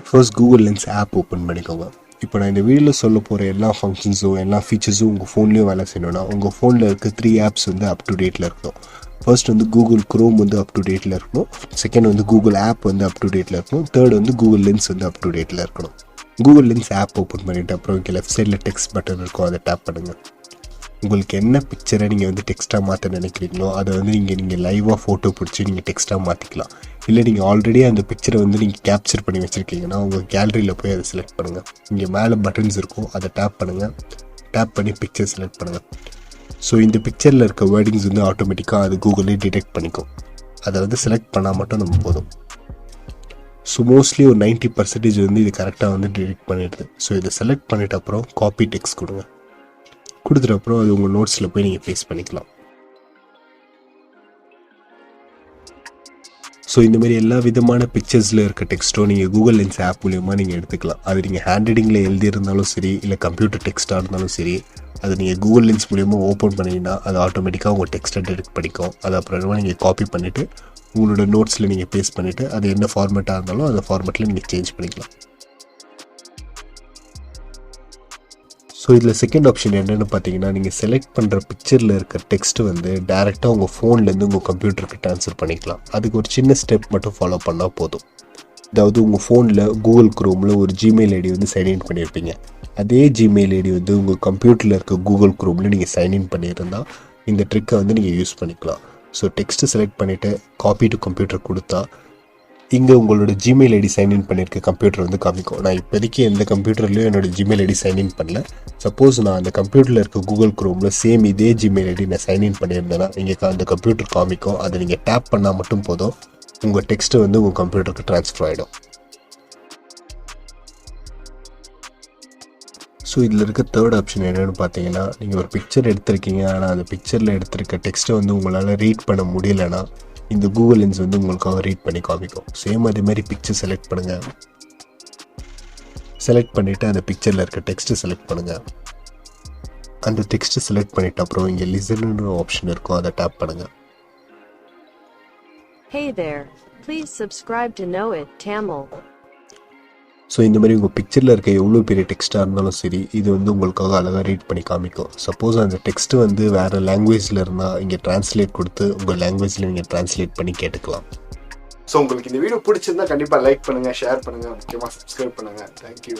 First Google Lens app open பண்ணிக்கோங்க. இப்போ நான் இந்த வீடியோவில் சொல்ல போகிற எல்லா ஃபங்க்ஷன்ஸும் எல்லா ஃபீச்சர்ஸும் உங்கள் ஃபோன்லேயும் வேலை செய்யணும்னா உங்கள் ஃபோனில் இருக்க 3 ஆப்ஸ் வந்து அப் டு டேட்டில் இருக்கணும். ஃபர்ஸ்ட் வந்து கூகுள் க்ரோம் வந்து அப் டு டேட்டில் இருக்கணும். செகண்ட் வந்து கூகுள் ஆப் வந்து அப் டு டேட்டில் இருக்கணும். தேர்ட் வந்து கூகுள் லென்ஸ் வந்து அப் டு டேட்டில் இருக்கணும். கூகுள் லென்ஸ் ஆப் ஓப்பன் பண்ணிவிட்டு அப்புறம் இங்கே லெஃப்ட் சைடில் டெக்ஸ்ட் பட்டன் இருக்கும், அதை டேப் பண்ணுங்கள். உங்களுக்கு என்ன பிக்சரை நீங்கள் வந்து டெக்ஸ்ட்டாக மாற்ற நினைக்கிறீங்களோ அதை வந்து நீங்கள் லைவாக ஃபோட்டோ பிடிச்சி நீங்கள் டெக்ஸ்ட்டாக மாற்றிக்கலாம். இல்லை நீங்கள் ஆல்ரெடி அந்த பிக்சரை வந்து நீங்கள் கேப்சர் பண்ணி வச்சுருக்கீங்கன்னா உங்கள் கேலரியில் போய் அதை செலக்ட் பண்ணுங்கள். இங்கே மேலே பட்டன்ஸ் இருக்கும், அதை டேப் பண்ணுங்கள். டேப் பண்ணி பிக்சர் செலக்ட் பண்ணுங்கள். ஸோ இந்த பிக்சரில் இருக்க வேர்டிங்ஸ் வந்து ஆட்டோமேட்டிக்காக அது கூகுளே டிடெக்ட் பண்ணிக்கும். அதை வந்து செலக்ட் பண்ணால் மட்டும் நம்ம போதும். ஸோ மோஸ்ட்லி ஒரு 90% வந்து இது கரெக்டாக வந்து டிடெக்ட் பண்ணிடுது. ஸோ இதை செலக்ட் பண்ணிட்ட அப்புறம் காப்பி டெக்ஸ்ட் கொடுங்க. கொடுத்துட்ட அப்புறம் அது உங்கள் நோட்ஸில் போய் நீங்கள் பேஸ்ட் பண்ணிக்கலாம். ஸோ இந்தமாரி எல்லா விதமான பிக்சர்ஸில் இருக்க டெக்ஸ்ட்டோ நீங்கள் கூகுள் லென்ஸ் ஆப் மூலியமாக நீங்கள் எடுத்துக்கலாம். அது நீங்கள் ஹேண்ட் ரைட்டிங்கில் எழுதியிருந்தாலும் சரி, இல்லை கம்ப்யூட்டர் டெக்ஸ்ட்டாக இருந்தாலும் சரி, அது நீங்கள் கூகுள் லென்ஸ் மூலியமாக ஓப்பன் பண்ணிங்கன்னா அது ஆட்டோமேட்டிக்காக உங்கள் டெக்ஸ்ட்டை டிடெக்ட் பண்ணிக்கும். அது அப்புறமா நீங்கள் காப்பி பண்ணிவிட்டு உங்களோட நோட்ஸில் நீங்கள் பேஸ்ட் பண்ணிவிட்டு அது என்ன ஃபார்மேட்டாக இருந்தாலும் அந்த ஃபார்மேட்டில் நீங்கள் சேஞ்ச் பண்ணிக்கலாம். ஸோ இதில் செகண்ட் ஆப்ஷன் என்னென்னு பார்த்தீங்கன்னா, நீங்கள் செலக்ட் பண்ணுற பிக்சரில் இருக்க டெக்ஸ்ட்டு வந்து டேரெக்டாக உங்கள் ஃபோன்லேருந்து உங்கள் கம்ப்யூட்டருக்கு ட்ரான்ஸ்ஃபர் பண்ணிக்கலாம். அதுக்கு ஒரு சின்ன ஸ்டெப் மட்டும் ஃபாலோ பண்ணால் போதும். அதாவது உங்கள் ஃபோனில் கூகுள் க்ரோமில் ஒரு ஜிமெயில் ஐடி வந்து சைன்இன் பண்ணியிருப்பீங்க. அதே ஜிமெயில் ஐடி வந்து உங்கள் கம்ப்யூட்டரில் இருக்க கூகுள் க்ரோமில் நீங்கள் சைன்இன் பண்ணியிருந்தால் இந்த ட்ரிக்கை வந்து நீங்கள் யூஸ் பண்ணிக்கலாம். ஸோ டெக்ஸ்ட்டு செலக்ட் பண்ணிவிட்டு காப்பி டு கம்ப்யூட்டர் கொடுத்தா இங்கே உங்களோட ஜிமெயில் ஐடி சைன்இன் பண்ணியிருக்க கம்ப்யூட்டர் வந்து காமிக்கும். நான் இப்போதைக்கு எந்த கம்ப்யூட்டர்லையும் என்னோடய ஜிமெயில் ஐடி சைன்இன் பண்ணல. சப்போஸ் நான் அந்த கம்ப்யூட்டரில் இருக்க கூகுள் க்ரோமில் சேம் இதே ஜிமெயில் ஐடி நான் சைன்இன் பண்ணியிருந்தேன்னா இங்கே அந்த கம்ப்யூட்டர் காமிக்கும். அதை நீங்கள் டேப் பண்ணால் மட்டும் போதும், உங்கள் டெக்ஸ்ட்டு வந்து உங்கள் கம்ப்யூட்டருக்கு ட்ரான்ஸ்ஃபர் ஆகிடும். ஸோ இதில் இருக்க தேர்ட் ஆப்ஷன் என்னென்னு பார்த்தீங்கன்னா, நீங்கள் ஒரு பிக்சர் எடுத்திருக்கீங்க, ஆனால் அந்த பிக்சரில் எடுத்திருக்க டெக்ஸ்ட்டை வந்து உங்களால் ரீட் பண்ண முடியலைன்னா இந்த கூகுள் லென்ஸ் வந்து உங்களுக்காக ரீட் பண்ணி காமிக்கும். சேம் அதே மாதிரி பிக்சர் செலக்ட் பண்ணுங்கள். செலக்ட் பண்ணிவிட்டு அந்த பிக்சரில் இருக்க டெக்ஸ்ட்டு செலக்ட் பண்ணுங்கள். அந்த டெக்ஸ்ட்டு செலக்ட் பண்ணிவிட்டு அப்புறம் இங்கே லிசன்னு ஆப்ஷன் இருக்கும், அதை டேப் பண்ணுங்கள். Hey there, please subscribe to Know It Tamil. So இந்த மாதிரி உங்கள் பிக்சரில் இருக்க எவ்வளோ பெரிய டெக்ஸ்ட்டாக இருந்தாலும் சரி, இது வந்து உங்களுக்காக அழகாக ரீட் பண்ணி காமிக்கும். சப்போஸ் அந்த டெக்ஸ்ட்டு வந்து வேறு லாங்குவேஜில் இருந்தால் இங்கே ட்ரான்ஸ்லேட் கொடுத்து உங்கள் லாங்குவேஜில் நீங்கள் ட்ரான்ஸ்லேட் பண்ணி கேட்டுக்கலாம். ஸோ உங்களுக்கு இந்த வீடியோ பிடிச்சிருந்தா கண்டிப்பாக லைக் பண்ணுங்கள், ஷேர் பண்ணுங்கள், முக்கியமாக சப்ஸ்கிரைப் பண்ணுங்கள். தேங்க்யூ.